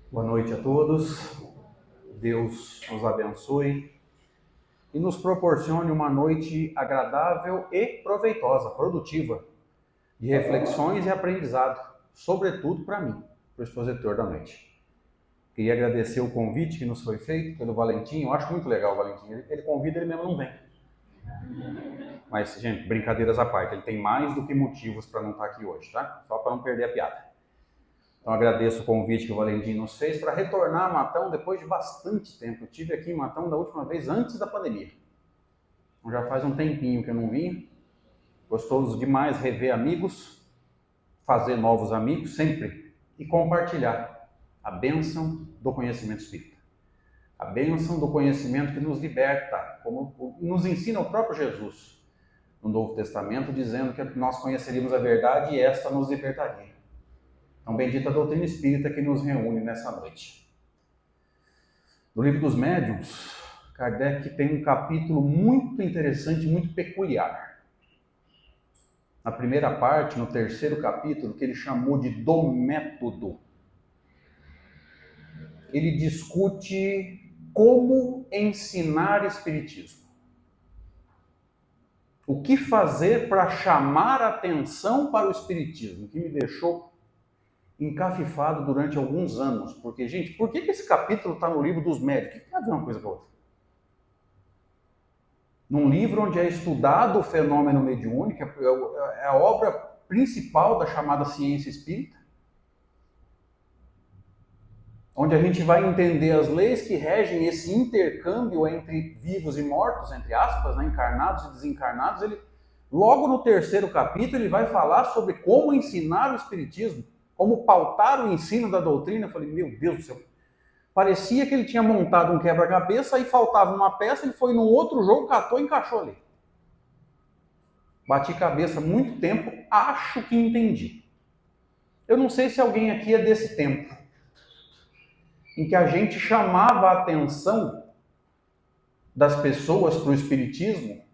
Boa noite a todos. Deus nos abençoe e nos proporcione uma noite agradável e proveitosa, produtiva, de reflexões e aprendizado, sobretudo para mim, para o expositor da noite. Queria agradecer o convite que nos foi feito pelo Valentim. Eu acho muito legal o Valentim. Ele convida, ele mesmo não vem. Mas, gente, brincadeiras à parte, ele tem mais do que motivos para não estar aqui hoje, tá? Só para não perder a piada. Então agradeço o convite que o Valentim nos fez para retornar a Matão depois de bastante tempo. Eu estive aqui em Matão da última vez antes da pandemia. Então já faz um tempinho que eu não vim. Gostoso demais rever amigos, fazer novos amigos sempre e compartilhar a bênção do conhecimento espírita. A bênção do conhecimento que nos liberta, como nos ensina o próprio Jesus no Novo Testamento, dizendo que nós conheceríamos a verdade e esta nos libertaria. Então, bendita a doutrina espírita que nos reúne nessa noite. No Livro dos Médiuns, Kardec tem um capítulo muito interessante, muito peculiar. Na primeira parte, no terceiro capítulo, que ele chamou de Do Método, ele discute como ensinar espiritismo. O que fazer para chamar a atenção para o espiritismo, que me deixou encafifado durante alguns anos. Porque, gente, por que esse capítulo está no Livro dos Médiuns? O que tem a ver uma coisa com a outra? Num livro onde é estudado o fenômeno mediúnico, é a obra principal da chamada ciência espírita, onde a gente vai entender as leis que regem esse intercâmbio entre vivos e mortos, entre aspas, né, encarnados e desencarnados. Ele, logo no terceiro capítulo, ele vai falar sobre como ensinar o espiritismo, como pautar o ensino da doutrina. Eu falei, meu Deus do céu. Parecia que ele tinha montado um quebra-cabeça e faltava uma peça, ele foi num outro jogo, catou e encaixou ali. Bati cabeça muito tempo, acho que entendi. Eu não sei se alguém aqui é desse tempo, em que a gente chamava a atenção das pessoas para o espiritismo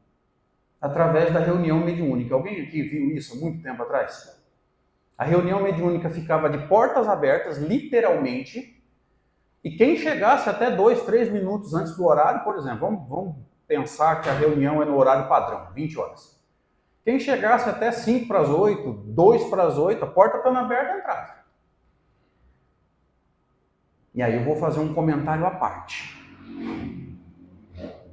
através da reunião mediúnica. Alguém aqui viu isso há muito tempo atrás? A reunião mediúnica ficava de portas abertas, literalmente, e quem chegasse até 2, 3 minutos antes do horário, por exemplo, vamos pensar que a reunião é no horário padrão, 20 horas. Quem chegasse até 5 para as 8, 2 para as 8, a porta estando aberta, entrava. E aí eu vou fazer um comentário à parte.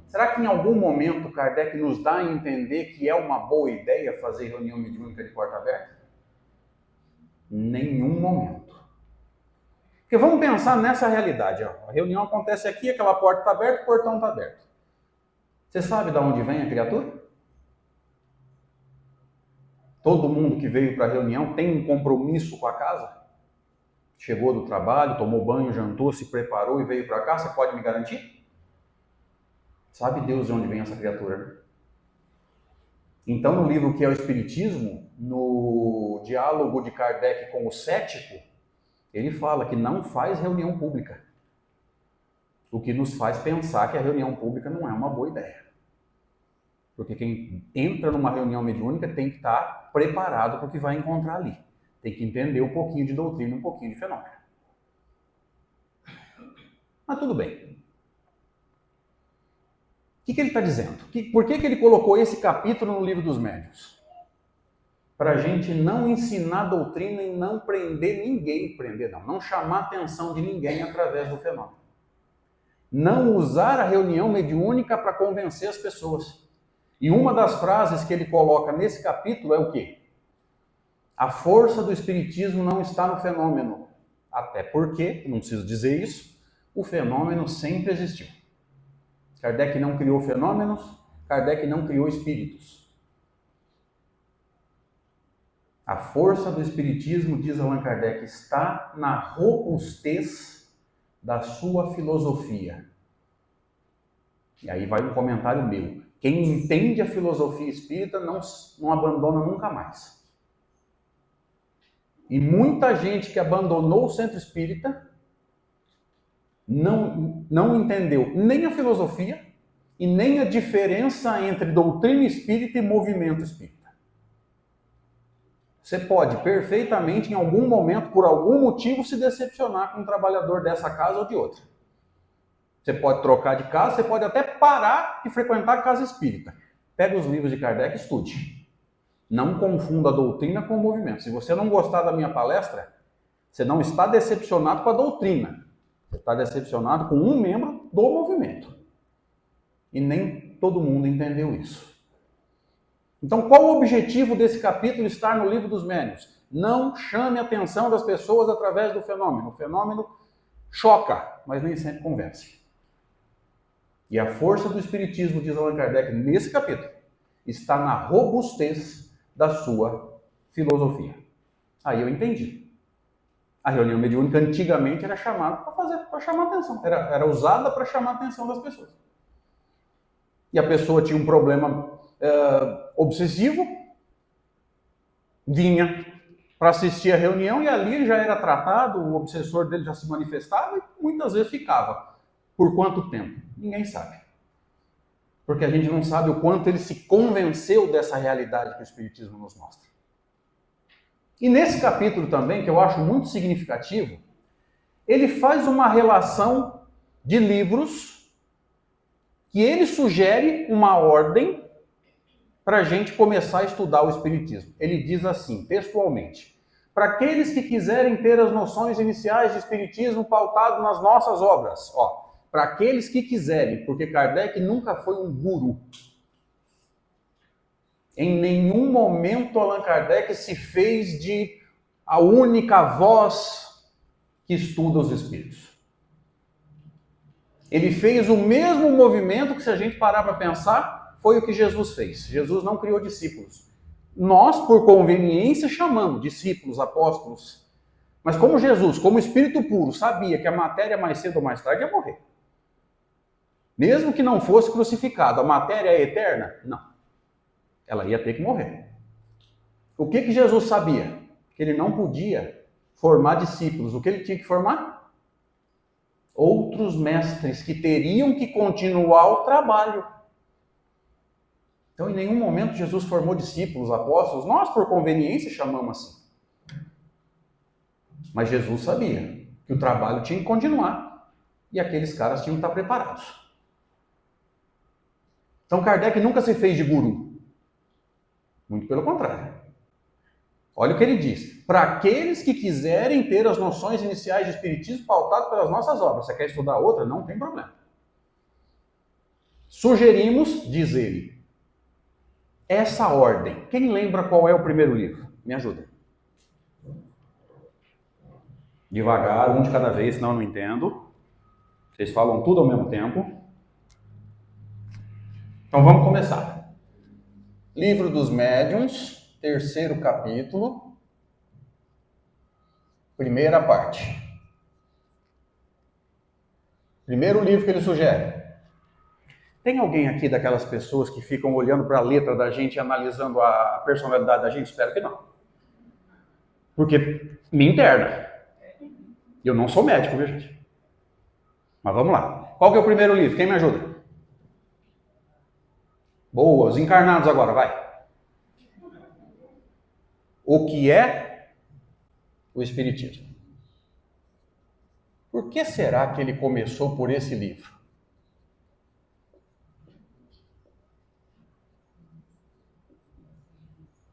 Será que em algum momento Kardec nos dá a entender que é uma boa ideia fazer reunião mediúnica de porta aberta? Nenhum momento. Porque vamos pensar nessa realidade. Ó. A reunião acontece aqui, aquela porta está aberta, o portão está aberto. Você sabe de onde vem a criatura? Todo mundo que veio para a reunião tem um compromisso com a casa? Chegou do trabalho, tomou banho, jantou, se preparou e veio para cá, você pode me garantir? Sabe Deus de onde vem essa criatura? Então, no livro que é o Espiritismo, no diálogo de Kardec com o cético, ele fala que não faz reunião pública. O que nos faz pensar que a reunião pública não é uma boa ideia. Porque quem entra numa reunião mediúnica tem que estar preparado para o que vai encontrar ali. Tem que entender um pouquinho de doutrina, um pouquinho de fenômeno. Mas tudo bem. O que ele está dizendo? Por que ele colocou esse capítulo no Livro dos Médiuns? Para a gente não ensinar doutrina e não prender ninguém, não chamar a atenção de ninguém através do fenômeno. Não usar a reunião mediúnica para convencer as pessoas. E uma das frases que ele coloca nesse capítulo é o quê? A força do espiritismo não está no fenômeno. Até porque, não preciso dizer isso, o fenômeno sempre existiu. Kardec não criou fenômenos, Kardec não criou espíritos. A força do espiritismo, diz Allan Kardec, está na robustez da sua filosofia. E aí vai um comentário meu. Quem entende a filosofia espírita não abandona nunca mais. E muita gente que abandonou o centro espírita não entendeu nem a filosofia e nem a diferença entre doutrina espírita e movimento espírita. Você pode perfeitamente, em algum momento, por algum motivo, se decepcionar com um trabalhador dessa casa ou de outra. Você pode trocar de casa, você pode até parar de frequentar a casa espírita. Pega os livros de Kardec e estude. Não confunda a doutrina com o movimento. Se você não gostar da minha palestra, você não está decepcionado com a doutrina. Você está decepcionado com um membro do movimento. E nem todo mundo entendeu isso. Então, qual o objetivo desse capítulo estar no Livro dos Médiuns? Não chame a atenção das pessoas através do fenômeno. O fenômeno choca, mas nem sempre convence. E a força do Espiritismo, diz Allan Kardec, nesse capítulo, está na robustez da sua filosofia. Aí eu entendi. A reunião mediúnica antigamente era chamada para chamar atenção. Era usada para chamar a atenção das pessoas. E a pessoa tinha um problema obsessivo, vinha para assistir a reunião e ali já era tratado, o obsessor dele já se manifestava e muitas vezes ficava. Por quanto tempo? Ninguém sabe. Porque a gente não sabe o quanto ele se convenceu dessa realidade que o Espiritismo nos mostra. E nesse capítulo também, que eu acho muito significativo, ele faz uma relação de livros que ele sugere uma ordem para a gente começar a estudar o Espiritismo. Ele diz assim, textualmente: para aqueles que quiserem ter as noções iniciais de Espiritismo pautado nas nossas obras, para aqueles que quiserem, porque Kardec nunca foi um guru. Em nenhum momento Allan Kardec se fez de a única voz que estuda os Espíritos. Ele fez o mesmo movimento que, se a gente parar para pensar, foi o que Jesus fez. Jesus não criou discípulos. Nós, por conveniência, chamamos discípulos, apóstolos. Mas como Jesus, como Espírito puro, sabia que a matéria mais cedo ou mais tarde ia morrer. Mesmo que não fosse crucificado, a matéria é eterna? Não. Ela ia ter que morrer. O que Jesus sabia? Que ele não podia formar discípulos. O que ele tinha que formar? Outros mestres que teriam que continuar o trabalho. Então, em nenhum momento Jesus formou discípulos, apóstolos. Nós, por conveniência, chamamos assim. Mas Jesus sabia que o trabalho tinha que continuar e aqueles caras tinham que estar preparados. Então, Kardec nunca se fez de guru. Muito pelo contrário. Olha o que ele diz. Para aqueles que quiserem ter as noções iniciais de Espiritismo pautado pelas nossas obras. Você quer estudar outra? Não tem problema. Sugerimos, diz ele, essa ordem. Quem lembra qual é o primeiro livro? Me ajuda. Devagar, um de cada vez, senão eu não entendo. Vocês falam tudo ao mesmo tempo. Então vamos começar. Livro dos Médiuns, terceiro capítulo, primeira parte. Primeiro livro que ele sugere. Tem alguém aqui daquelas pessoas que ficam olhando para a letra da gente e analisando a personalidade da gente? Espero que não. Porque me interna. Eu não sou médico, viu, gente? Mas vamos lá. Qual que é o primeiro livro? Quem me ajuda? Boa, os encarnados agora, vai. O que é o Espiritismo? Por que será que ele começou por esse livro?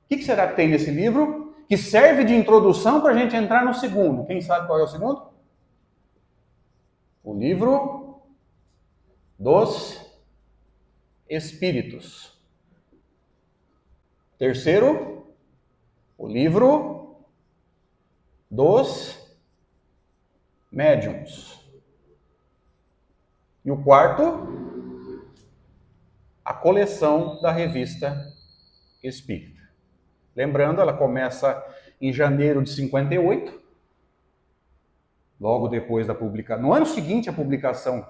O que será que tem nesse livro que serve de introdução para a gente entrar no segundo? Quem sabe qual é o segundo? O livro dos Espíritos. Terceiro, o livro dos Médiuns. E o quarto, a coleção da Revista Espírita. Lembrando, ela começa em janeiro de 58, logo depois da publicação, no ano seguinte à publicação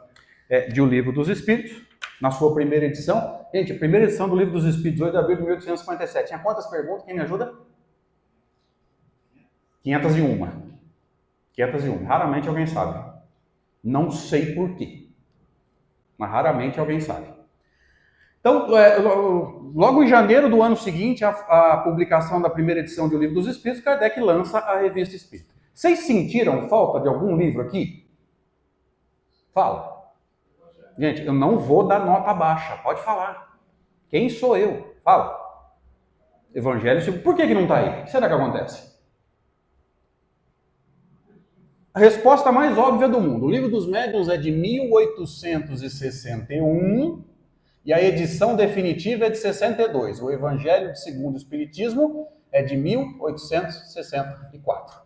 de O Livro dos Espíritos, na sua primeira edição. Gente, a primeira edição do Livro dos Espíritos, 8 de abril de 1857. Tinha quantas perguntas? Quem me ajuda? 501. 501. Raramente alguém sabe. Não sei por quê. Mas raramente alguém sabe. Então, logo em janeiro do ano seguinte, a publicação da primeira edição do Livro dos Espíritos, Kardec lança a Revista Espírita. Vocês sentiram falta de algum livro aqui? Fala. Gente, eu não vou dar nota baixa, pode falar. Quem sou eu? Fala. Evangelho, por que não está aí? O que será que acontece? A resposta mais óbvia do mundo. O Livro dos Médiuns é de 1861 e a edição definitiva é de 62. O Evangelho segundo o Espiritismo é de 1864.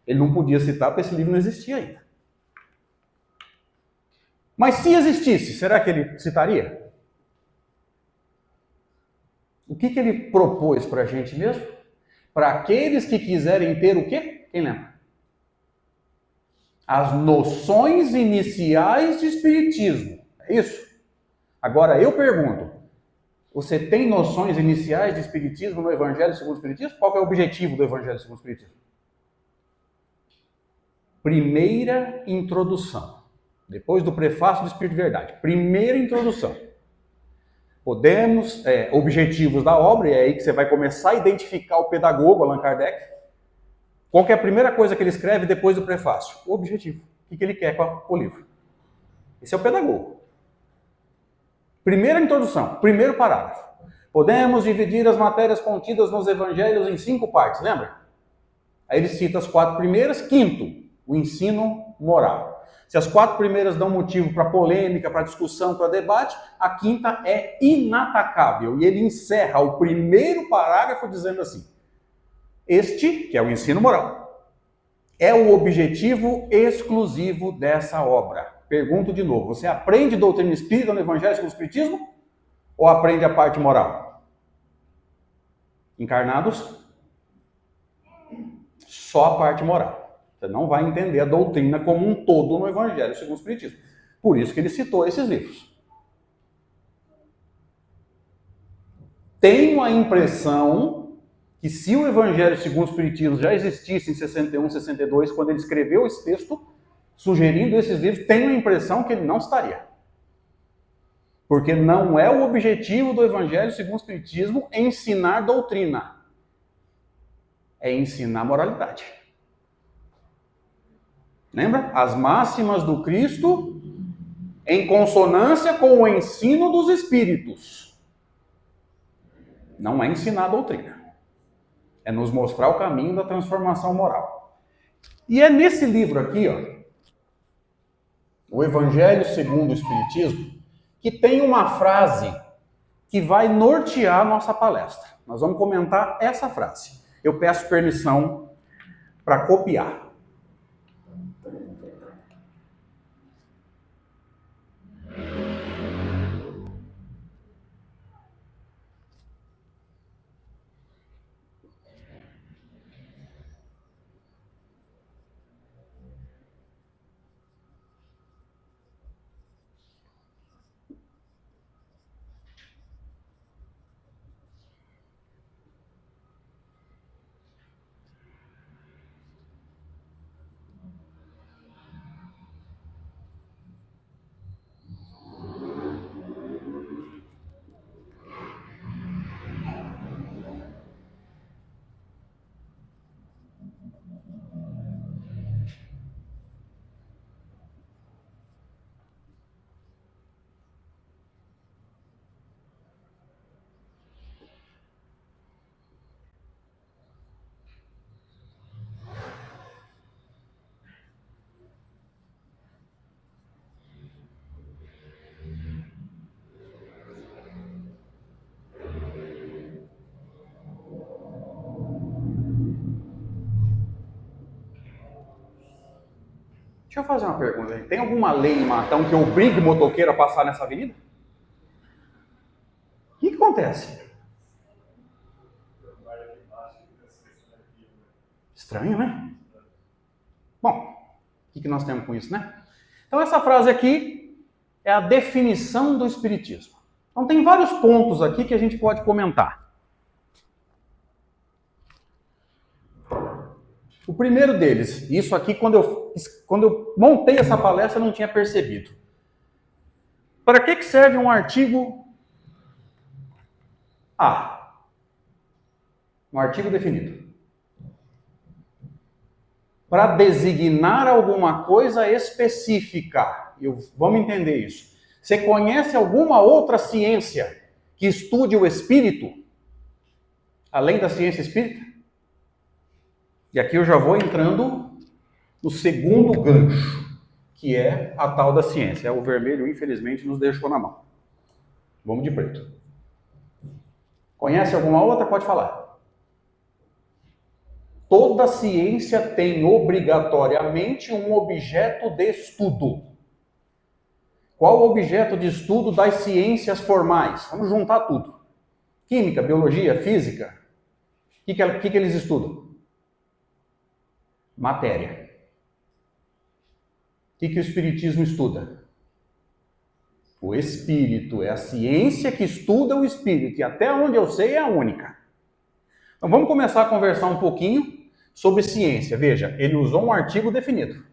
Ele não podia citar porque esse livro não existia ainda. Mas se existisse, será que ele citaria? O que ele propôs para a gente mesmo? Para aqueles que quiserem ter o quê? Quem lembra? As noções iniciais de Espiritismo. É isso? Agora eu pergunto, você tem noções iniciais de Espiritismo no Evangelho segundo o Espiritismo? Qual é o objetivo do Evangelho segundo o Espiritismo? Primeira introdução. Depois do prefácio do Espírito de Verdade. Primeira introdução. Objetivos da obra, e é aí que você vai começar a identificar o pedagogo, Allan Kardec. Qual que é a primeira coisa que ele escreve depois do prefácio? O objetivo. O que ele quer com o livro. Esse é o pedagogo. Primeira introdução, primeiro parágrafo. Podemos dividir as matérias contidas nos evangelhos em 5 partes, lembra? Aí ele cita as 4 primeiras. Quinto, o ensino moral. Se as 4 primeiras dão motivo para polêmica, para discussão, para debate, a quinta é inatacável. E ele encerra o primeiro parágrafo dizendo assim: este, que é o ensino moral, é o objetivo exclusivo dessa obra. Pergunto de novo, você aprende doutrina espírita no Evangelho segundo o Espiritismo? Ou aprende a parte moral? Encarnados? Só a parte moral. Você não vai entender a doutrina como um todo no Evangelho segundo o Espiritismo. Por isso que ele citou esses livros. Tenho a impressão que se o Evangelho segundo o Espiritismo já existisse em 61, 62, quando ele escreveu esse texto, sugerindo esses livros, tenho a impressão que ele não estaria. Porque não é o objetivo do Evangelho segundo o Espiritismo ensinar doutrina. É ensinar moralidade. Lembra? As máximas do Cristo em consonância com o ensino dos Espíritos. Não é ensinar doutrina. É nos mostrar o caminho da transformação moral. E é nesse livro aqui, ó, o Evangelho segundo o Espiritismo, que tem uma frase que vai nortear a nossa palestra. Nós vamos comentar essa frase. Eu peço permissão para copiar. Deixa eu fazer uma pergunta aí. Tem alguma lei em Matão que obrigue o motoqueiro a passar nessa avenida? O que acontece? Estranho, né? Bom, o que nós temos com isso, né? Então essa frase aqui é a definição do Espiritismo. Então tem vários pontos aqui que a gente pode comentar. O primeiro deles, isso aqui quando eu montei essa palestra eu não tinha percebido. Para que serve um artigo A. Um artigo definido. Para designar alguma coisa específica. Vamos entender isso. Você conhece alguma outra ciência que estude o espírito? Além da ciência espírita? E aqui eu já vou entrando no segundo gancho, que é a tal da ciência. O vermelho, infelizmente, nos deixou na mão. Vamos de preto. Conhece alguma outra? Pode falar. Toda ciência tem obrigatoriamente um objeto de estudo. Qual o objeto de estudo das ciências formais? Vamos juntar tudo. Química, biologia, física. O que eles estudam? Matéria. O que o Espiritismo estuda? O espírito. É a ciência que estuda o espírito. E até onde eu sei é a única. Então vamos começar a conversar um pouquinho sobre ciência. Veja, ele usou um artigo definido.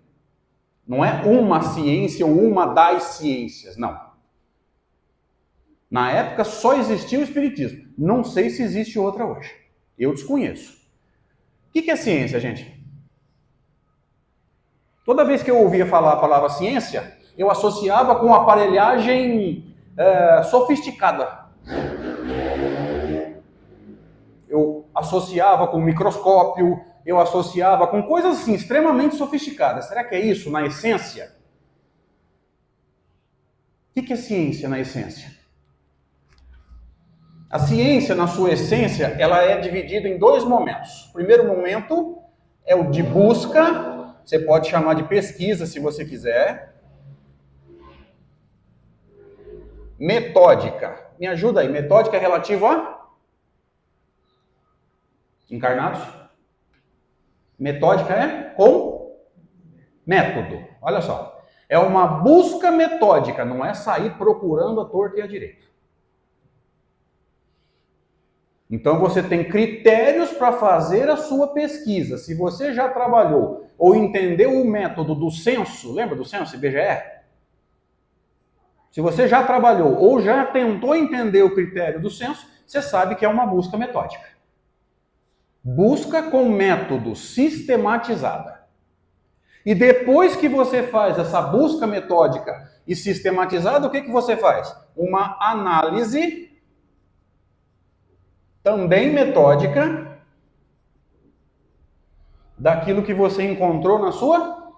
Não é uma ciência ou uma das ciências, não. Na época só existia o Espiritismo. Não sei se existe outra hoje. Eu desconheço. O que é ciência, gente? Toda vez que eu ouvia falar a palavra ciência, eu associava com aparelhagem sofisticada. Eu associava com microscópio, eu associava com coisas assim, extremamente sofisticadas. Será que é isso na essência? O que é ciência na essência? A ciência, na sua essência, ela é dividida em dois momentos. O primeiro momento é o de busca. Você pode chamar de pesquisa, se você quiser. Metódica. Me ajuda aí. Metódica é relativo a? Encarnados? Metódica é com método. Olha só. É uma busca metódica. Não é sair procurando a torta e a direita. Então você tem critérios para fazer a sua pesquisa. Se você já trabalhou ou entendeu o método do censo, lembra do censo, IBGE? Se você já trabalhou ou já tentou entender o critério do censo, você sabe que é uma busca metódica. Busca com método sistematizada. E depois que você faz essa busca metódica e sistematizada, o que você faz? Uma análise também metódica daquilo que você encontrou na sua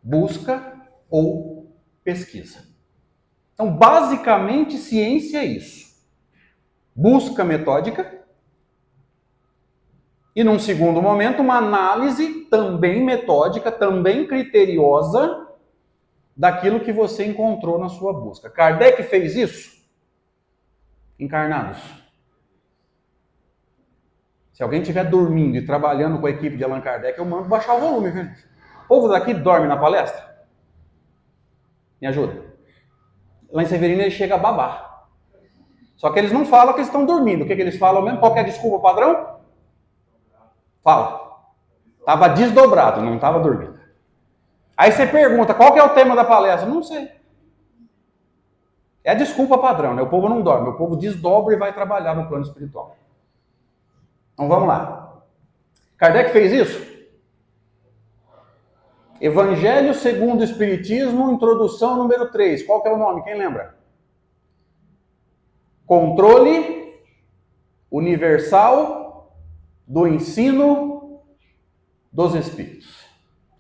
busca ou pesquisa. Então, basicamente, ciência é isso. Busca metódica e, num segundo momento, uma análise também metódica, também criteriosa daquilo que você encontrou na sua busca. Kardec fez isso? Encarnados. Se alguém estiver dormindo e trabalhando com a equipe de Allan Kardec, eu mando baixar o volume, viu? O povo daqui dorme na palestra? Me ajuda. Lá em Severino ele chega a babar. Só que eles não falam que eles estão dormindo. O que eles falam mesmo? Qual que é a desculpa padrão? Fala. Estava desdobrado, não estava dormindo. Aí você pergunta, qual que é o tema da palestra? Não sei. É a desculpa padrão, né? O povo não dorme, o povo desdobra e vai trabalhar no plano espiritual. Então vamos lá. Kardec fez isso? Evangelho segundo o Espiritismo, introdução número 3. Qual que é o nome? Quem lembra? Controle universal do ensino dos Espíritos.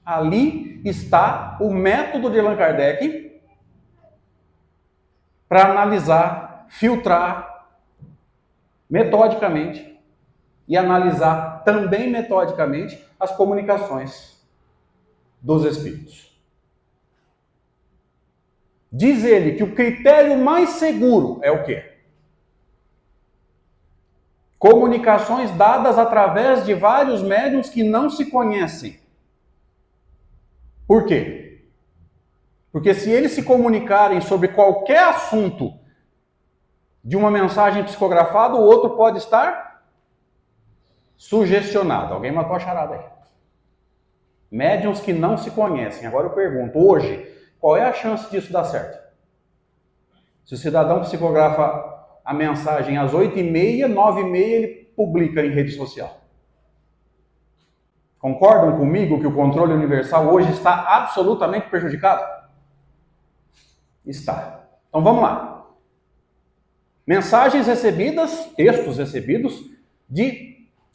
Ali está o método de Allan Kardec para analisar, filtrar metodicamente e analisar também metodicamente as comunicações dos Espíritos. Diz ele que o critério mais seguro é o quê? Comunicações dadas através de vários médiuns que não se conhecem. Por quê? Porque se eles se comunicarem sobre qualquer assunto de uma mensagem psicografada, o outro pode estar sugestionado. Alguém matou a charada aí. Médiuns que não se conhecem. Agora eu pergunto, hoje, qual é a chance disso dar certo? Se o cidadão psicografa a mensagem às 8h30, 9h30 ele publica em rede social. Concordam comigo que o controle universal hoje está absolutamente prejudicado? Está. Então vamos lá. Mensagens recebidas, textos recebidos,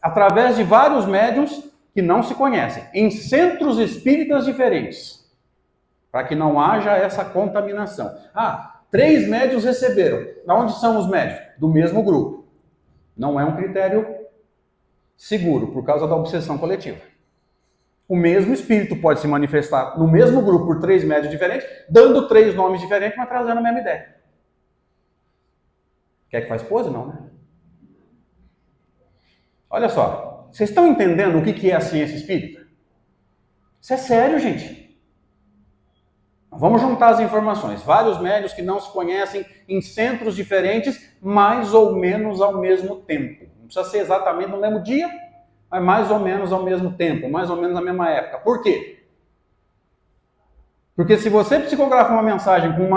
através de vários médiuns que não se conhecem, em centros espíritas diferentes, para que não haja essa contaminação. 3 médiuns receberam. De onde são os médiuns? Do mesmo grupo. Não é um critério seguro, por causa da obsessão coletiva. O mesmo espírito pode se manifestar no mesmo grupo por 3 médiuns diferentes, dando 3 nomes diferentes, mas trazendo a mesma ideia. Quer que faz pose? Não, né? Olha só, vocês estão entendendo o que é a ciência espírita? Isso é sério, gente. Vamos juntar as informações. Vários médiuns que não se conhecem em centros diferentes, mais ou menos ao mesmo tempo. Não precisa ser exatamente no mesmo dia, mas mais ou menos ao mesmo tempo, mais ou menos na mesma época. Por quê? Porque se você psicografa uma mensagem com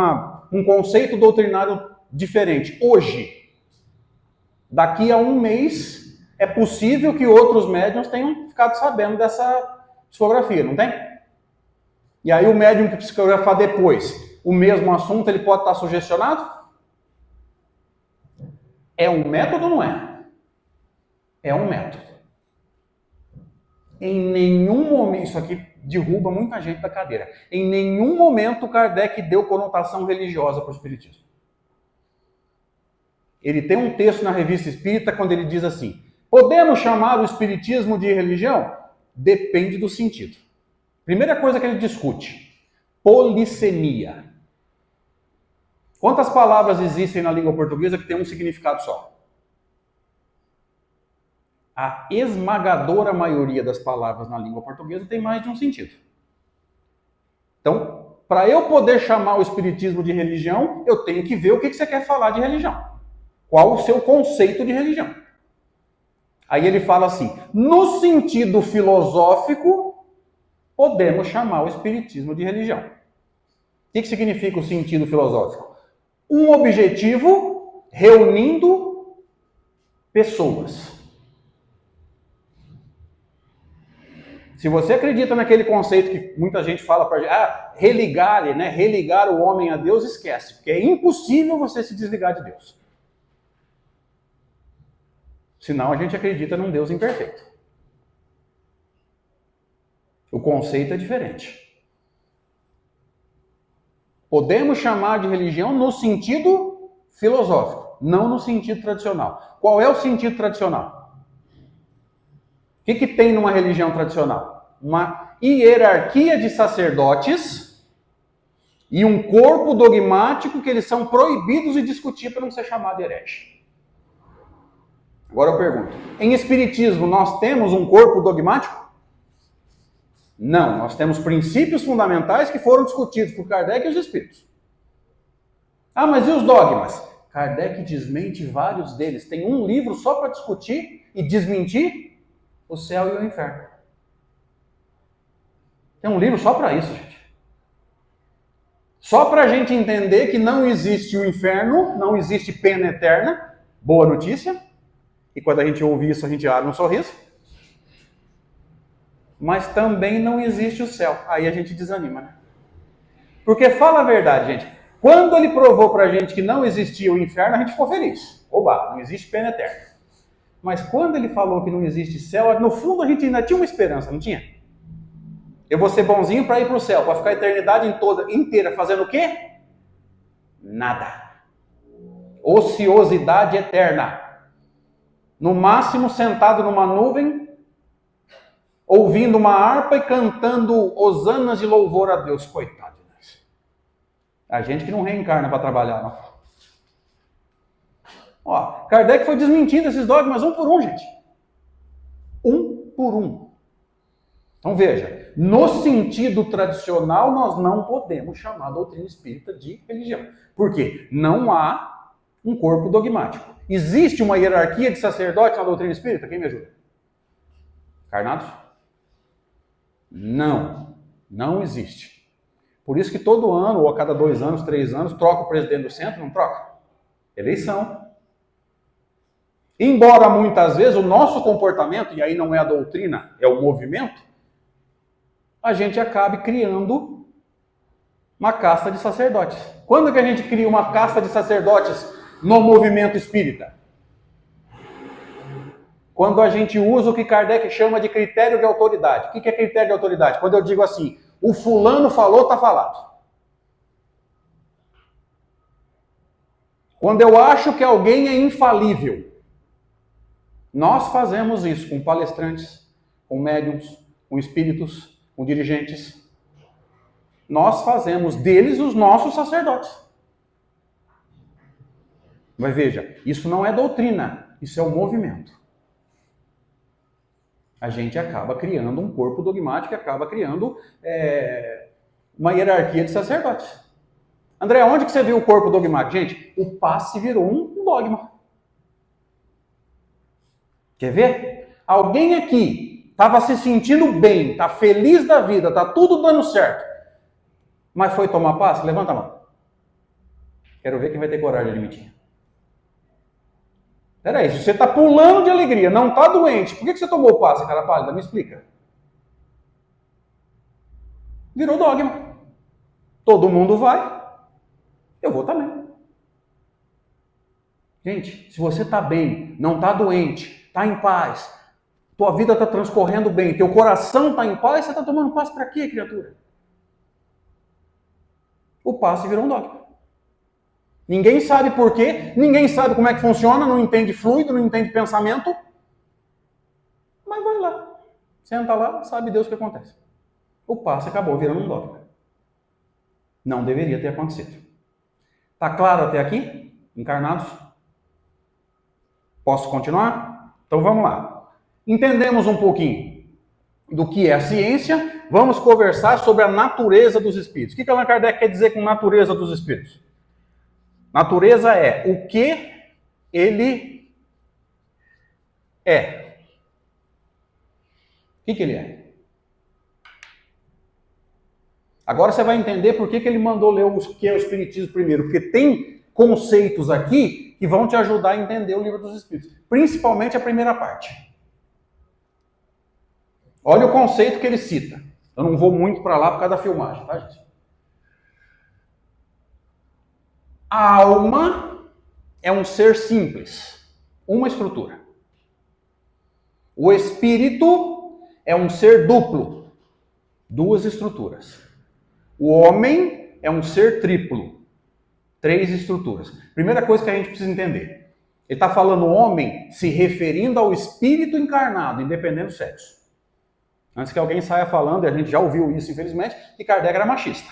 um conceito doutrinário diferente hoje, daqui a um mês, é possível que outros médiuns tenham ficado sabendo dessa psicografia, não tem? E aí o médium que psicografar depois o mesmo assunto, ele pode estar sugestionado? É um método ou não é? É um método. Em nenhum momento, isso aqui derruba muita gente da cadeira, em nenhum momento Kardec deu conotação religiosa para o espiritismo. Ele tem um texto na Revista Espírita quando ele diz assim: podemos chamar o espiritismo de religião? Depende do sentido. Primeira coisa que ele discute: polissemia. Quantas palavras existem na língua portuguesa que tem um significado só? A esmagadora maioria das palavras na língua portuguesa tem mais de um sentido. Então, para eu poder chamar o espiritismo de religião, eu tenho que ver o que você quer falar de religião. Qual o seu conceito de religião? Aí ele fala assim: no sentido filosófico, podemos chamar o espiritismo de religião. O que significa o sentido filosófico? Um objetivo reunindo pessoas. Se você acredita naquele conceito que muita gente fala para religar o homem a Deus, esquece, porque é impossível você se desligar de Deus. Senão a gente acredita num Deus imperfeito. O conceito é diferente. Podemos chamar de religião no sentido filosófico, não no sentido tradicional. Qual é o sentido tradicional? O que tem numa religião tradicional? Uma hierarquia de sacerdotes e um corpo dogmático que eles são proibidos de discutir para não ser chamado de herege. Agora eu pergunto, em espiritismo nós temos um corpo dogmático? Não, nós temos princípios fundamentais que foram discutidos por Kardec e os espíritos. Mas e os dogmas? Kardec desmente vários deles. Tem um livro só para discutir e desmentir o céu e o inferno. Tem um livro só para isso, gente. Só para a gente entender que não existe o inferno, não existe pena eterna. Boa notícia. E quando a gente ouve isso, a gente abre um sorriso. Mas também não existe o céu. Aí a gente desanima, né? Porque fala a verdade, gente. Quando ele provou pra gente que não existia o inferno, a gente ficou feliz. Oba, não existe pena eterna. Mas quando ele falou que não existe céu, no fundo a gente ainda tinha uma esperança, não tinha? Eu vou ser bonzinho para ir pro céu, para ficar a eternidade inteira fazendo o quê? Nada. Ociosidade eterna. No máximo sentado numa nuvem, ouvindo uma harpa e cantando hosanas de louvor a Deus. Coitado. A gente que não reencarna para trabalhar, não. Kardec foi desmentindo esses dogmas um por um, gente. Um por um. Então veja, no sentido tradicional nós não podemos chamar a doutrina espírita de religião. Por quê? Não há um corpo dogmático. Existe uma hierarquia de sacerdote na doutrina espírita? Quem me ajuda? Encarnados? Não. Não existe. Por isso que todo ano, ou a cada 2 anos, 3 anos, troca o presidente do centro, não troca? Eleição. Embora muitas vezes o nosso comportamento, e aí não é a doutrina, é o movimento, a gente acabe criando uma casta de sacerdotes. Quando que a gente cria uma casta de sacerdotes no movimento espírita? Quando a gente usa o que Kardec chama de critério de autoridade. O que é critério de autoridade? Quando eu digo assim, o fulano falou, está falado. Quando eu acho que alguém é infalível. Nós fazemos isso com palestrantes, com médiums, com espíritos, com dirigentes. Nós fazemos deles os nossos sacerdotes. Mas veja, isso não é doutrina, isso é um movimento. A gente acaba criando um corpo dogmático, acaba criando uma hierarquia de sacerdotes. André, onde que você viu o corpo dogmático? Gente, o passe virou um dogma. Quer ver? Alguém aqui estava se sentindo bem, está feliz da vida, está tudo dando certo, mas foi tomar passe? Levanta a mão. Quero ver quem vai ter coragem de admitir. Peraí, se você está pulando de alegria, não está doente, por que você tomou o passe, cara pálida? Me explica. Virou dogma. Todo mundo vai, eu vou também. Gente, se você está bem, não está doente, está em paz, tua vida está transcorrendo bem, teu coração está em paz, você está tomando passe para quê, criatura? O passe virou um dogma. Ninguém sabe por quê, ninguém sabe como é que funciona, não entende fluido, não entende pensamento, mas vai lá, senta lá, sabe Deus o que acontece. O passe acabou virando um dogma. Não deveria ter acontecido. Tá claro até aqui? Encarnados? Posso continuar? Então vamos lá. Entendemos um pouquinho do que é a ciência, vamos conversar sobre a natureza dos espíritos. O que Allan Kardec quer dizer com natureza dos espíritos? Natureza é o que ele é. O que ele é? Agora você vai entender por que ele mandou ler o que é o Espiritismo primeiro, porque tem conceitos aqui que vão te ajudar a entender o Livro dos Espíritos, principalmente a primeira parte. Olha o conceito que ele cita. Eu não vou muito para lá por causa da filmagem, tá, gente? A alma é um ser simples, uma estrutura. O espírito é um ser duplo, duas estruturas. O homem é um ser triplo, três estruturas. Primeira coisa que a gente precisa entender. Ele está falando homem se referindo ao espírito encarnado, independente do sexo. Antes que alguém saia falando, e a gente já ouviu isso, infelizmente, que Kardec era machista.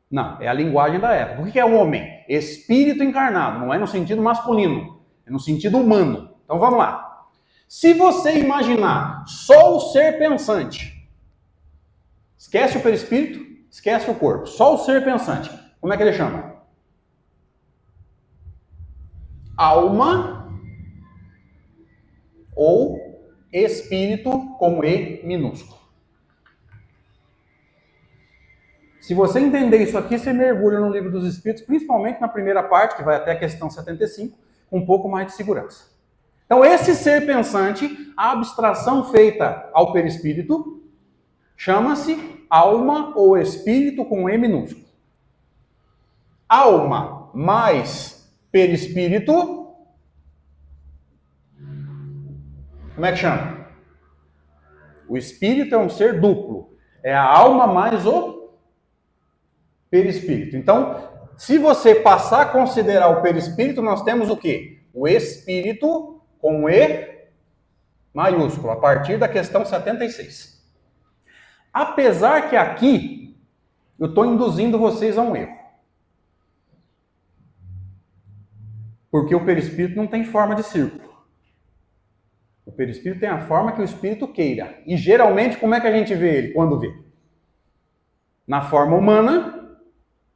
Não, é a linguagem da época. O que é o homem? Espírito encarnado, não é no sentido masculino, é no sentido humano. Então vamos lá. Se você imaginar só o ser pensante, esquece o perispírito, esquece o corpo, só o ser pensante, como é que ele chama? Alma ou espírito com E minúsculo. Se você entender isso aqui, você mergulha no Livro dos Espíritos, principalmente na primeira parte, que vai até a questão 75, com um pouco mais de segurança. Então, esse ser pensante, a abstração feita ao perispírito, chama-se alma ou espírito com E minúsculo. Alma mais perispírito, como é que chama? O espírito é um ser duplo. É a alma mais o perispírito. Então, se você passar a considerar o perispírito, nós temos o quê? O espírito com E maiúsculo, a partir da questão 76. Apesar que aqui eu estou induzindo vocês a um erro. Porque o perispírito não tem forma de círculo. O perispírito tem a forma que o espírito queira. E geralmente, como é que a gente vê ele quando vê? Na forma humana,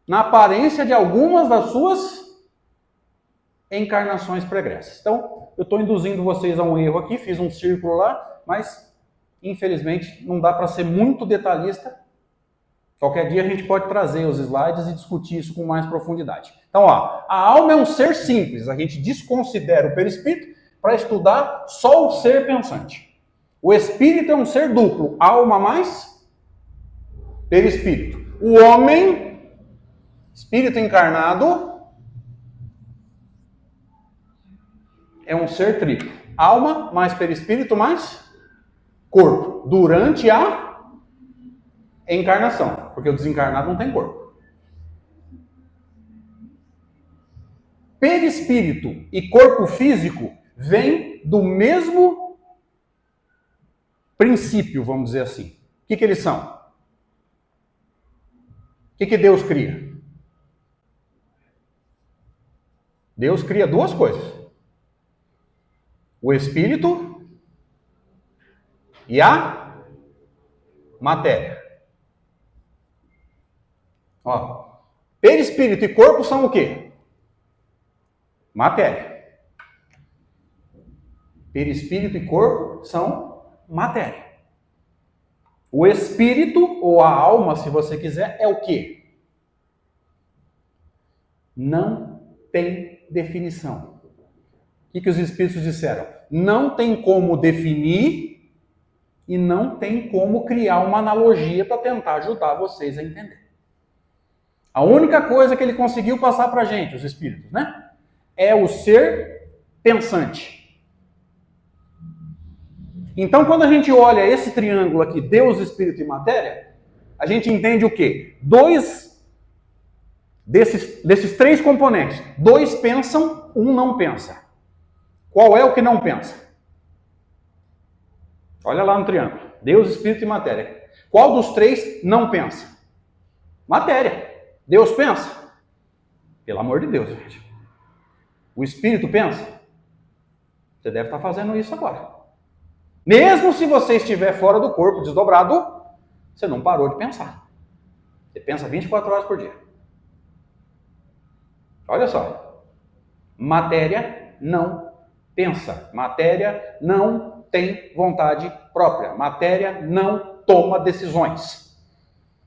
na aparência de algumas das suas encarnações pregressas. Então, eu estou induzindo vocês a um erro aqui, fiz um círculo lá, mas, infelizmente, não dá para ser muito detalhista. Qualquer dia a gente pode trazer os slides e discutir isso com mais profundidade. Então, ó, a alma é um ser simples, a gente desconsidera o perispírito, para estudar só o ser pensante. O espírito é um ser duplo, alma mais perispírito. O homem, espírito encarnado, é um ser triplo. Alma mais perispírito mais corpo. Durante a encarnação. Porque o desencarnado não tem corpo. Perispírito e corpo físico vêm do mesmo princípio, vamos dizer assim. O que eles são? O que Deus cria? Deus cria duas coisas. O espírito e a matéria. Ó, perispírito e corpo são o quê? Matéria. Perispírito e corpo são matéria. O espírito, ou a alma, se você quiser, é o quê? Não tem definição. O que os espíritos disseram? Não tem como definir e não tem como criar uma analogia para tentar ajudar vocês a entender. A única coisa que ele conseguiu passar para a gente, os espíritos, né? É o ser pensante. Então, quando a gente olha esse triângulo aqui, Deus, Espírito e Matéria, a gente entende o quê? Dois desses três componentes. Dois pensam, um não pensa. Qual é o que não pensa? Olha lá no triângulo. Deus, Espírito e Matéria. Qual dos três não pensa? Matéria. Deus pensa? Pelo amor de Deus, gente. O Espírito pensa? Você deve estar fazendo isso agora. Mesmo se você estiver fora do corpo, desdobrado, você não parou de pensar. Você pensa 24 horas por dia. Olha só. Matéria não pensa. Matéria não tem vontade própria. Matéria não toma decisões.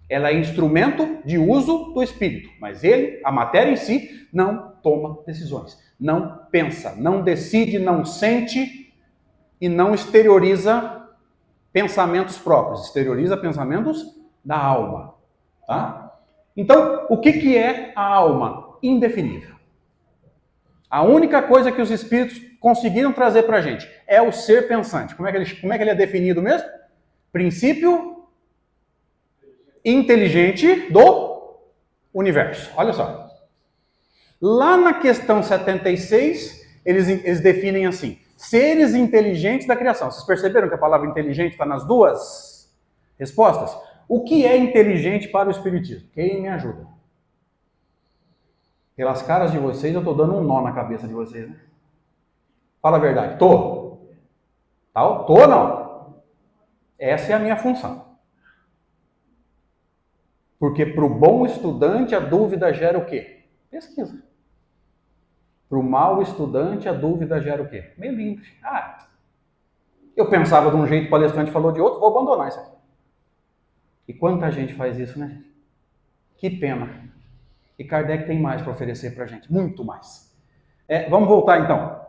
Ela é instrumento de uso do espírito, mas a matéria em si, não toma decisões. Não pensa, não decide, não sente e não exterioriza pensamentos próprios. Exterioriza pensamentos da alma. Tá? Então, o que é a alma? Indefinível. A única coisa que os espíritos conseguiram trazer para a gente é o ser pensante. Como é que ele é definido mesmo? Princípio inteligente do universo. Olha só. Lá na questão 76, eles definem assim: seres inteligentes da criação. Vocês perceberam que a palavra inteligente está nas duas respostas? O que é inteligente para o espiritismo? Quem me ajuda? Pelas caras de vocês, eu estou dando um nó na cabeça de vocês, né? Fala a verdade. Tô? Tô ou não? Essa é a minha função. Porque para o bom estudante, a dúvida gera o quê? Pesquisa. Para o mau estudante, a dúvida gera o quê? Melindre. Eu pensava de um jeito, o palestrante falou de outro, vou abandonar isso aqui. E quanta gente faz isso, né, gente? Que pena. E Kardec tem mais para oferecer para a gente, muito mais. Vamos voltar então.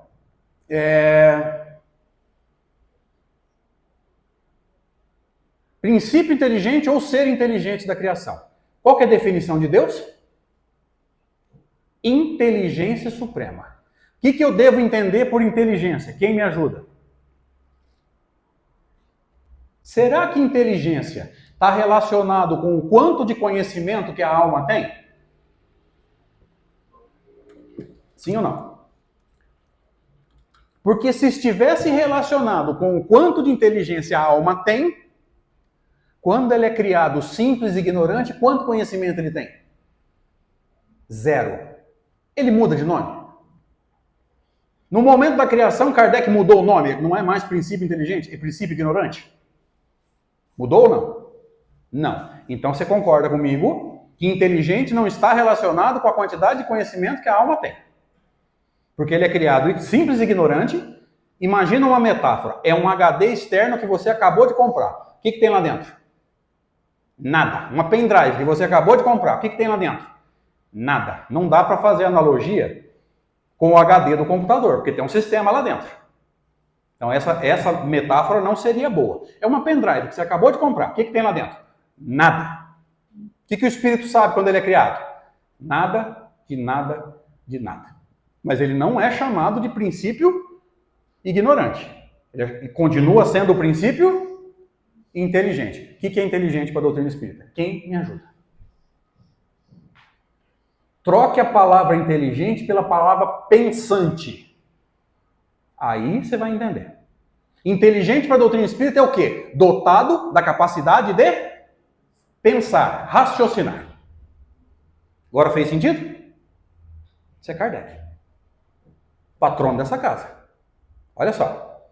Princípio inteligente ou ser inteligente da criação. Qual que é a definição de Deus? Inteligência suprema. O que eu devo entender por inteligência? Quem me ajuda? Será que inteligência está relacionado com o quanto de conhecimento que a alma tem? Sim ou não? Porque se estivesse relacionado com o quanto de inteligência a alma tem, quando ele é criado simples e ignorante, quanto conhecimento ele tem? 0. Ele muda de nome? No momento da criação, Kardec mudou o nome. Não é mais princípio inteligente, é princípio ignorante? Mudou ou não? Não. Então você concorda comigo que inteligente não está relacionado com a quantidade de conhecimento que a alma tem. Porque ele é criado simples e ignorante. Imagina uma metáfora. É um HD externo que você acabou de comprar. O que tem lá dentro? Nada. Uma pendrive que você acabou de comprar. O que tem lá dentro? Nada. Não dá para fazer analogia com o HD do computador, porque tem um sistema lá dentro. Então essa metáfora não seria boa. É uma pendrive que você acabou de comprar. O que tem lá dentro? Nada. O que o espírito sabe quando ele é criado? Nada, de nada, de nada. Mas ele não é chamado de princípio ignorante. Ele continua sendo o princípio inteligente. O que é inteligente para a doutrina espírita? Quem me ajuda? Troque a palavra inteligente pela palavra pensante. Aí você vai entender. Inteligente para a doutrina espírita é o quê? Dotado da capacidade de pensar, raciocinar. Agora fez sentido? Isso é Kardec. Patrono dessa casa. Olha só.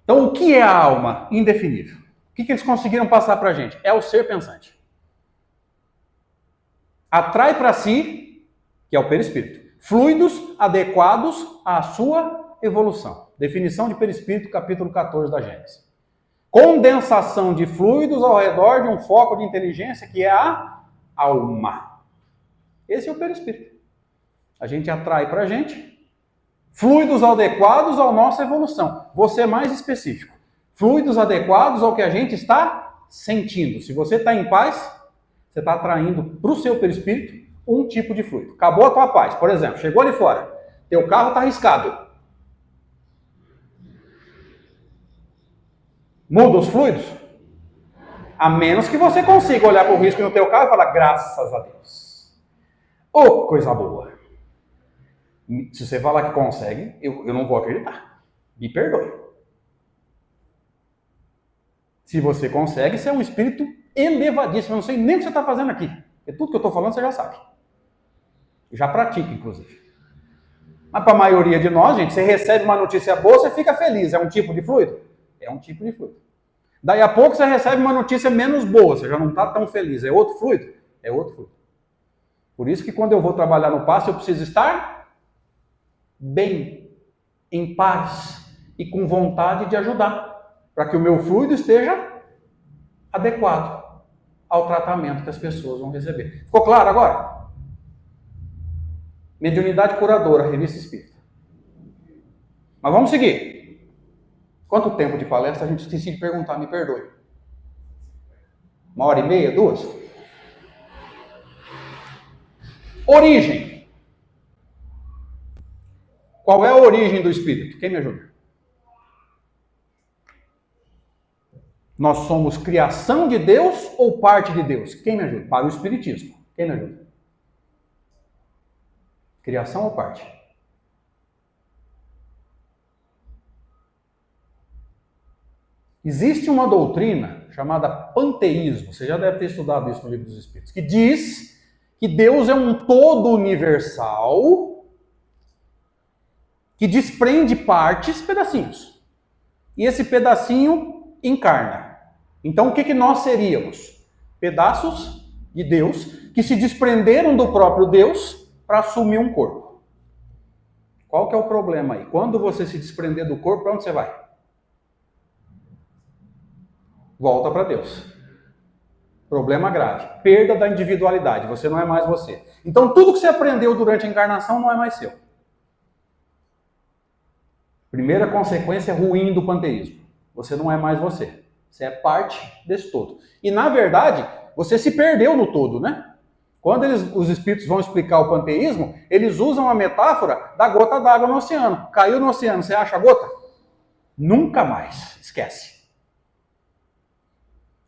Então, o que é a alma? Indefinível. O que eles conseguiram passar para a gente? É o ser pensante. Atrai para si, que é o perispírito, fluidos adequados à sua evolução. Definição de perispírito, capítulo 14 da Gênesis. Condensação de fluidos ao redor de um foco de inteligência que é a alma. Esse é o perispírito. A gente atrai para a gente fluidos adequados à nossa evolução. Vou ser mais específico. Fluidos adequados ao que a gente está sentindo. Se você está em paz, você está atraindo para o seu perispírito um tipo de fluido. Acabou a tua paz, por exemplo, chegou ali fora, teu carro está arriscado. Muda os fluidos? A menos que você consiga olhar para o risco no teu carro e falar, graças a Deus. Oh, coisa boa. Se você falar que consegue, eu não vou acreditar. Me perdoe. Se você consegue, você é um espírito elevadíssimo. Eu não sei nem o que você está fazendo aqui. Porque tudo que eu estou falando você já sabe. Já pratica, inclusive. Mas para a maioria de nós, gente, você recebe uma notícia boa, você fica feliz. É um tipo de fluido? É um tipo de fluido. Daí a pouco você recebe uma notícia menos boa, você já não está tão feliz. É outro fluido? É outro fluido. Por isso que quando eu vou trabalhar no passe, eu preciso estar bem, em paz e com vontade de ajudar, para que o meu fluido esteja adequado ao tratamento que as pessoas vão receber. Ficou claro agora? Mediunidade curadora, Revista Espírita. Mas vamos seguir. Quanto tempo de palestra? A gente esqueci de perguntar, me perdoe. 1h30, 2? Origem. Qual é a origem do espírito? Quem me ajuda? Nós somos criação de Deus ou parte de Deus? Quem me ajuda? Para o espiritismo. Quem me ajuda? Criação ou parte? Existe uma doutrina chamada panteísmo, você já deve ter estudado isso no Livro dos Espíritos, que diz que Deus é um todo universal que desprende partes, pedacinhos. E esse pedacinho encarna. Então o que nós seríamos? Pedaços de Deus que se desprenderam do próprio Deus para assumir um corpo. Qual que é o problema aí? Quando você se desprender do corpo, para onde você vai? Volta para Deus. Problema grave. Perda da individualidade. Você não é mais você. Então, tudo que você aprendeu durante a encarnação não é mais seu. Primeira consequência ruim do panteísmo. Você não é mais você. Você é parte desse todo. E, na verdade, você se perdeu no todo, né? Quando os espíritos vão explicar o panteísmo, eles usam a metáfora da gota d'água no oceano. Caiu no oceano, você acha a gota? Nunca mais. Esquece.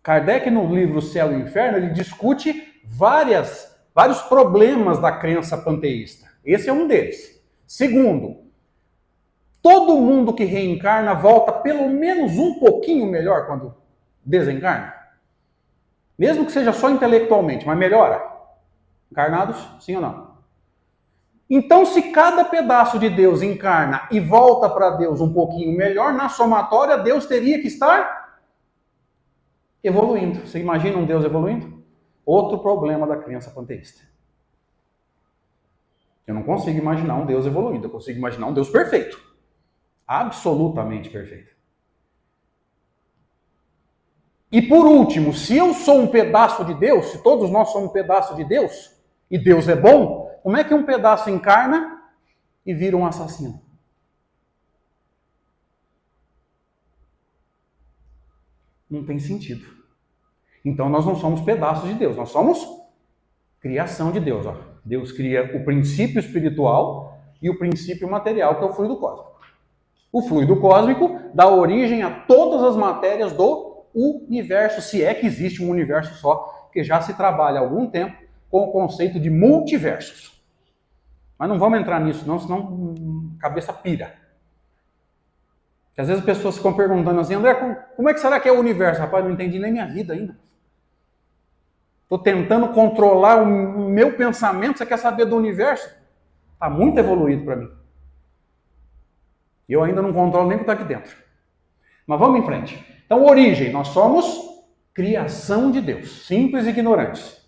Kardec, no livro Céu e Inferno, ele discute vários problemas da crença panteísta. Esse é um deles. Segundo, todo mundo que reencarna volta pelo menos um pouquinho melhor quando desencarna. Mesmo que seja só intelectualmente, mas melhora. Encarnados, sim ou não? Então, se cada pedaço de Deus encarna e volta para Deus um pouquinho melhor, na somatória, Deus teria que estar evoluindo. Você imagina um Deus evoluindo? Outro problema da crença panteísta. Eu não consigo imaginar um Deus evoluindo, eu consigo imaginar um Deus perfeito. Absolutamente perfeito. E por último, se eu sou um pedaço de Deus, se todos nós somos um pedaço de Deus, e Deus é bom, como é que um pedaço encarna e vira um assassino? Não tem sentido. Então nós não somos pedaços de Deus, nós somos criação de Deus. Ó. Deus cria o princípio espiritual e o princípio material, que é o fluido cósmico. O fluido cósmico dá origem a todas as matérias do universo, se é que existe um universo só, que já se trabalha há algum tempo com o conceito de multiversos. Mas não vamos entrar nisso, não, senão a cabeça pira. Porque às vezes as pessoas ficam perguntando assim, André, como é que será que é o universo? Rapaz, não entendi nem minha vida ainda. Estou tentando controlar o meu pensamento, você quer saber do universo? Está muito evoluído para mim. Eu ainda não controlo nem o que está aqui dentro. Mas vamos em frente. Então, origem, nós somos criação de Deus, simples e ignorantes.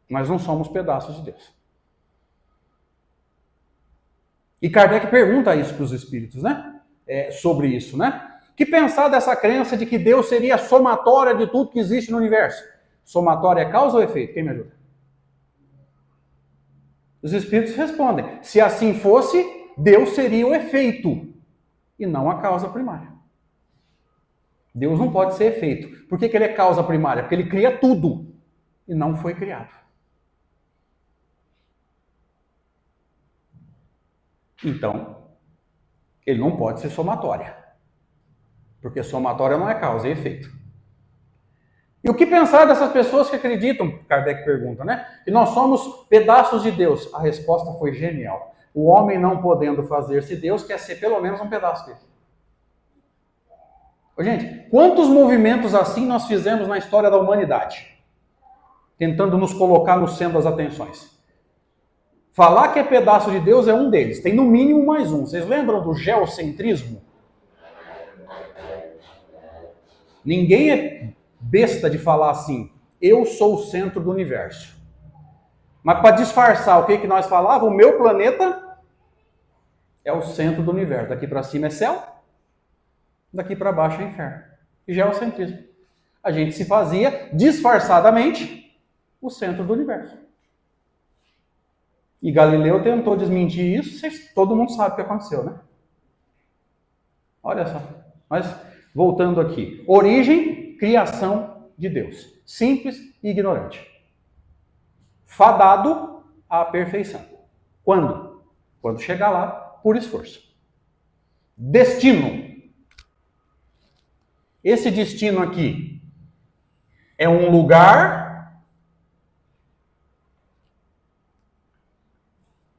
Nós não somos pedaços de Deus. E Kardec pergunta isso para os espíritos, né? Sobre isso, né? Que pensar dessa crença de que Deus seria a somatória de tudo que existe no universo? Somatória é causa ou efeito? Quem me ajuda? Os espíritos respondem. Se assim fosse, Deus seria o efeito e não a causa primária. Deus não pode ser efeito. Por que ele é causa primária? Porque ele cria tudo e não foi criado. Então, ele não pode ser somatória. Porque somatória não é causa, é efeito. E o que pensar dessas pessoas que acreditam, Kardec pergunta, né? Que nós somos pedaços de Deus. A resposta foi genial. O homem não podendo fazer-se Deus quer ser pelo menos um pedaço dele. Gente, quantos movimentos assim nós fizemos na história da humanidade? Tentando nos colocar no centro das atenções. Falar que é pedaço de Deus é um deles. Tem no mínimo mais um. Vocês lembram do geocentrismo? Ninguém é besta de falar assim, eu sou o centro do universo. Mas para disfarçar o que nós falávamos, o meu planeta é o centro do universo. Daqui para cima é céu, daqui para baixo é inferno. Geocentrismo. A gente se fazia disfarçadamente o centro do universo. E Galileu tentou desmentir isso, todo mundo sabe o que aconteceu, né? Olha só. Mas, voltando aqui. Origem, criação de Deus. Simples e ignorante. Fadado à perfeição. Quando? Quando chegar lá, por esforço. Destino. Esse destino aqui é um lugar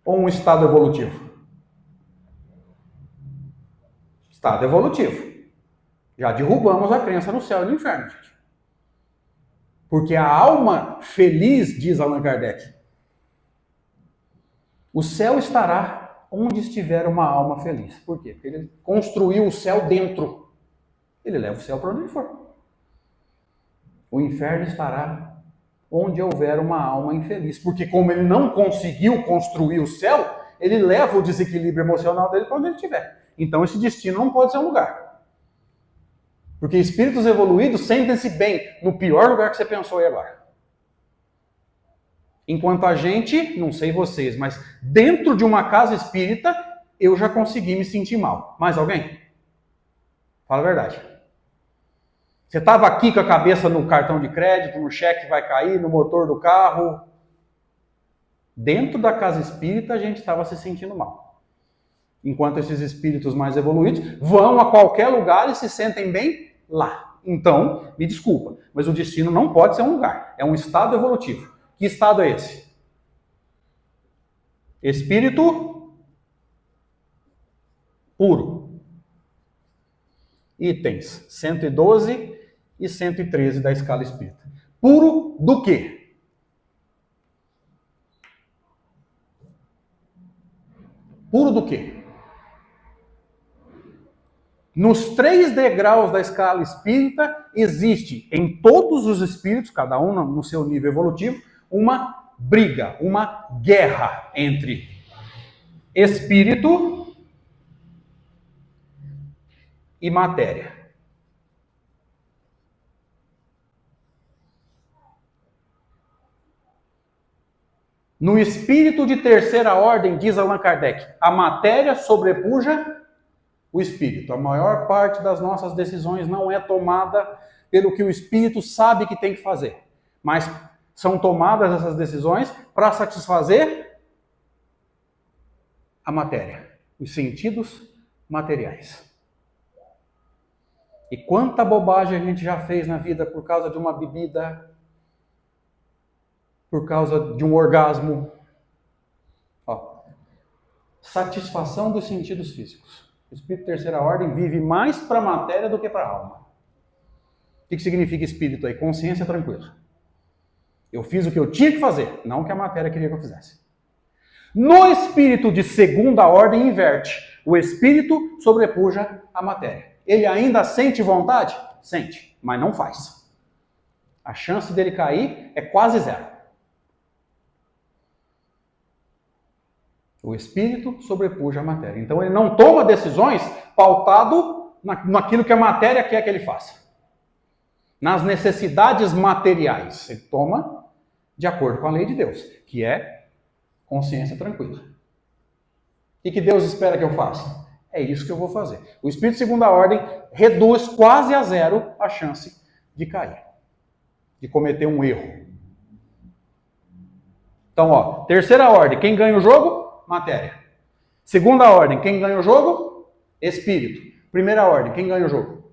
ou um estado evolutivo? Estado evolutivo. Já derrubamos a crença no céu e no inferno, gente. Porque a alma feliz, diz Allan Kardec, o céu estará onde estiver uma alma feliz. Por quê? Porque ele construiu o céu dentro. Ele leva o céu para onde ele for. O inferno estará onde houver uma alma infeliz. Porque como ele não conseguiu construir o céu, ele leva o desequilíbrio emocional dele para onde ele estiver. Então esse destino não pode ser um lugar. Porque espíritos evoluídos sentem-se bem no pior lugar que você pensou aí agora. Enquanto a gente, não sei vocês, mas dentro de uma casa espírita, eu já consegui me sentir mal. Mais alguém? Fala a verdade. Você estava aqui com a cabeça no cartão de crédito, no cheque vai cair, no motor do carro. Dentro da casa espírita, a gente estava se sentindo mal. Enquanto esses espíritos mais evoluídos vão a qualquer lugar e se sentem bem lá. Então, me desculpa, mas o destino não pode ser um lugar. É um estado evolutivo. Que estado é esse? Espírito puro. Itens 112 e 113 da escala espírita. Puro do quê? Puro do quê? Nos 3 degraus da escala espírita, existe em todos os espíritos, cada um no seu nível evolutivo, uma briga, uma guerra entre espírito e matéria. No espírito de terceira ordem, diz Allan Kardec, a matéria sobrepuja o Espírito. A maior parte das nossas decisões não é tomada pelo que o Espírito sabe que tem que fazer, mas são tomadas essas decisões para satisfazer a matéria, os sentidos materiais. E quanta bobagem a gente já fez na vida por causa de uma bebida, por causa de um orgasmo. Satisfação dos sentidos físicos. O espírito terceira ordem vive mais para a matéria do que para a alma. O que significa espírito aí? Consciência tranquila. Eu fiz o que eu tinha que fazer, não o que a matéria queria que eu fizesse. No espírito de segunda ordem, inverte. O espírito sobrepuja a matéria. Ele ainda sente vontade? Sente, mas não faz. A chance dele cair é quase zero. O espírito sobrepuja a matéria. Então ele não toma decisões pautado naquilo que a matéria quer que ele faça. Nas necessidades materiais. Ele toma de acordo com a lei de Deus, que é consciência tranquila. O que Deus espera que eu faça? É isso que eu vou fazer. O espírito de segunda ordem reduz quase a zero a chance de cair, de cometer um erro. Então, terceira ordem, quem ganha o jogo? Matéria. Segunda ordem, quem ganha o jogo? Espírito. Primeira ordem, quem ganha o jogo?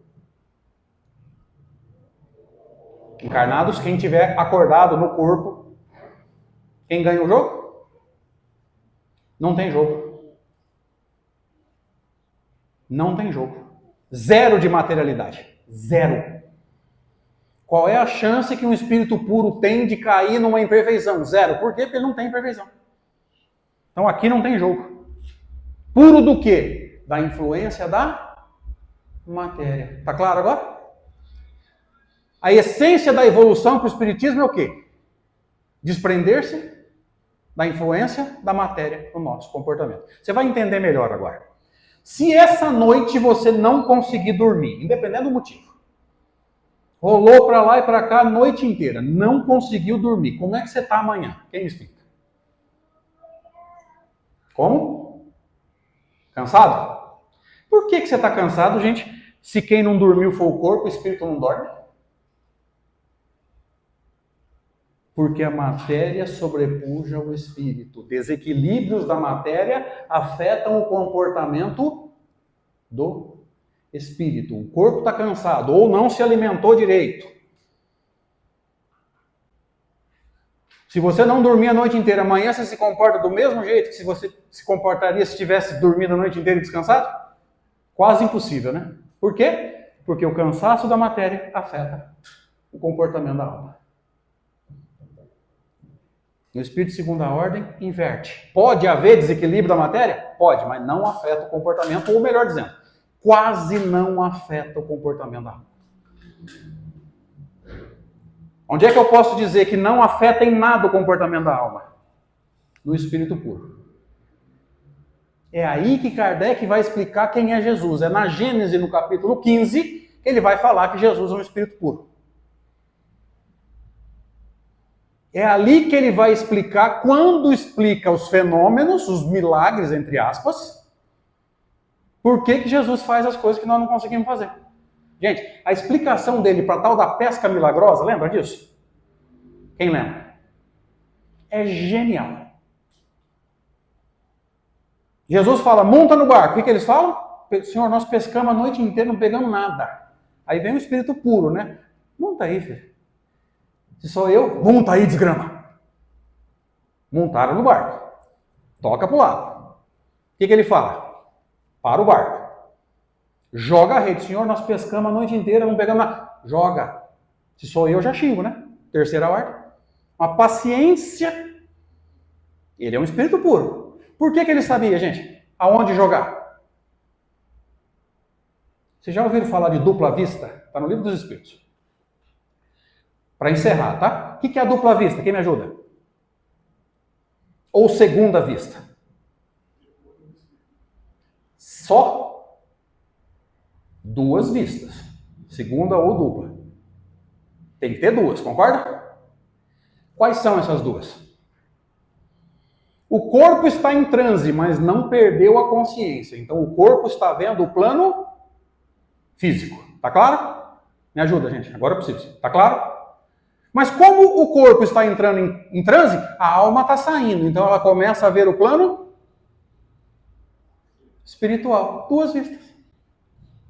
Encarnados, quem tiver acordado no corpo. Quem ganha o jogo? Não tem jogo. Não tem jogo. Zero de materialidade. Zero. Qual é a chance que um espírito puro tem de cair numa imperfeição? Zero. Por quê? Porque ele não tem imperfeição. Então aqui não tem jogo. Puro do quê? Da influência da matéria. Tá claro agora? A essência da evolução para o espiritismo é o quê? Desprender-se da influência da matéria no nosso comportamento. Você vai entender melhor agora. Se essa noite você não conseguir dormir, independente do motivo, rolou para lá e para cá a noite inteira, não conseguiu dormir, como é que você está amanhã? Quem me explica? Como? Cansado? Por que você está cansado, gente? Se quem não dormiu foi o corpo, o espírito não dorme? Porque a matéria sobrepuja o espírito. Desequilíbrios da matéria afetam o comportamento do espírito. O corpo está cansado ou não se alimentou direito. Se você não dormir a noite inteira, amanhã você se comporta do mesmo jeito que se você se comportaria se tivesse dormido a noite inteira e descansado? Quase impossível, né? Por quê? Porque o cansaço da matéria afeta o comportamento da alma. No espírito de segunda ordem, inverte. Pode haver desequilíbrio da matéria? Pode, mas não afeta o comportamento, ou melhor dizendo, quase não afeta o comportamento da alma. Onde é que eu posso dizer que não afeta em nada o comportamento da alma? No espírito puro. É aí que Kardec vai explicar quem é Jesus. É na Gênesis, no capítulo 15, que ele vai falar que Jesus é um espírito puro. É ali que ele vai explicar, quando explica os fenômenos, os milagres, entre aspas, por que Jesus faz as coisas que nós não conseguimos fazer. Gente, a explicação dele para tal da pesca milagrosa, lembra disso? Quem lembra? É genial. Jesus fala, monta no barco. O que eles falam? Senhor, nós pescamos a noite inteira, não pegamos nada. Aí vem o espírito puro, né? Monta aí, filho. Se sou eu, monta aí, desgrama. Montaram no barco. Toca pro lado. O que ele fala? Para o barco. Joga a rede. Senhor, nós pescamos a noite inteira, não pegamos nada. Joga. Se sou eu, já xingo, né? Terceira ordem. Uma paciência. Ele é um espírito puro. Por que ele sabia, gente? Aonde jogar? Vocês já ouviram falar de dupla vista? Está no Livro dos Espíritos. Para encerrar, tá? O que é a dupla vista? Quem me ajuda? Ou segunda vista? Só duas vistas. Segunda ou dupla. Tem que ter duas, concorda? Quais são essas duas? O corpo está em transe, mas não perdeu a consciência. Então o corpo está vendo o plano físico. Tá claro? Me ajuda, gente. Agora eu preciso. Tá claro? Mas como o corpo está entrando em transe, a alma está saindo. Então ela começa a ver o plano espiritual. Duas vistas.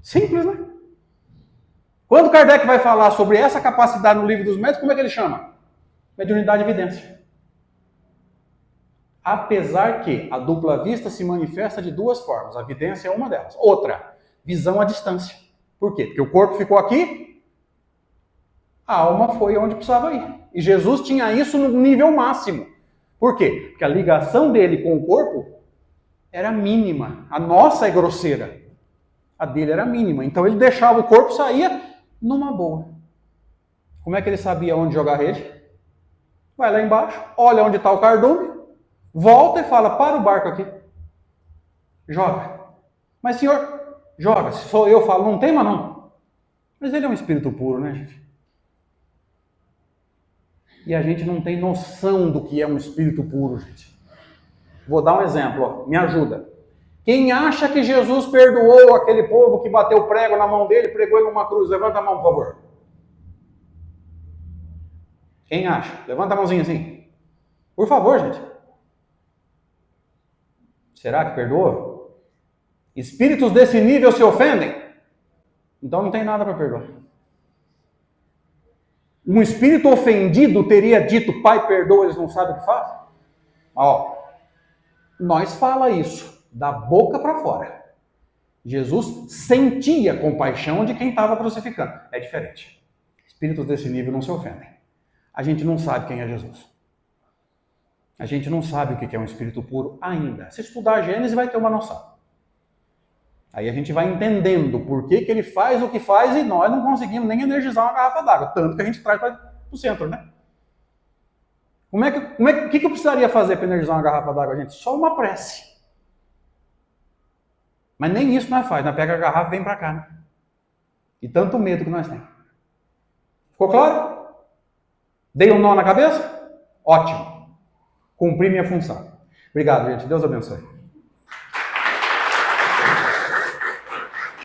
Simples, né? Quando Kardec vai falar sobre essa capacidade no Livro dos Médiuns, como é que ele chama? Mediunidade e evidência. Apesar que a dupla vista se manifesta de duas formas. A evidência é uma delas. Outra, visão à distância. Por quê? Porque o corpo ficou aqui, a alma foi onde precisava ir. E Jesus tinha isso no nível máximo. Por quê? Porque a ligação dele com o corpo era mínima. A nossa é grosseira. A dele era mínima. Então ele deixava o corpo, saía numa boa. Como é que ele sabia onde jogar a rede? Vai lá embaixo, olha onde está o cardume, volta e fala, para o barco aqui. Joga. Mas senhor, joga. Se sou eu, falo, não tema não. Mas ele é um espírito puro, né, gente? E a gente não tem noção do que é um espírito puro, gente. Vou dar um exemplo, ó. Me ajuda. Quem acha que Jesus perdoou aquele povo que bateu prego na mão dele, pregou ele numa cruz? Levanta a mão, por favor. Quem acha? Levanta a mãozinha assim. Por favor, gente. Será que perdoou? Espíritos desse nível se ofendem? Então não tem nada para perdoar. Um espírito ofendido teria dito, Pai, perdoa, eles não sabem o que fazem? Ó, nós fala isso da boca para fora. Jesus sentia compaixão de quem estava crucificando. É diferente. Espíritos desse nível não se ofendem. A gente não sabe quem é Jesus. A gente não sabe o que é um espírito puro ainda. Se estudar a Gênesis, vai ter uma noção. Aí a gente vai entendendo por que ele faz o que faz e nós não conseguimos nem energizar uma garrafa d'água. Tanto que a gente traz para o centro, né? O que eu precisaria fazer para energizar uma garrafa d'água, gente? Só uma prece. Mas nem isso nós faz. Nós pega a garrafa e vem para cá, né? E tanto medo que nós temos. Ficou claro? Dei um nó na cabeça? Ótimo. Cumpri minha função. Obrigado, gente. Deus abençoe.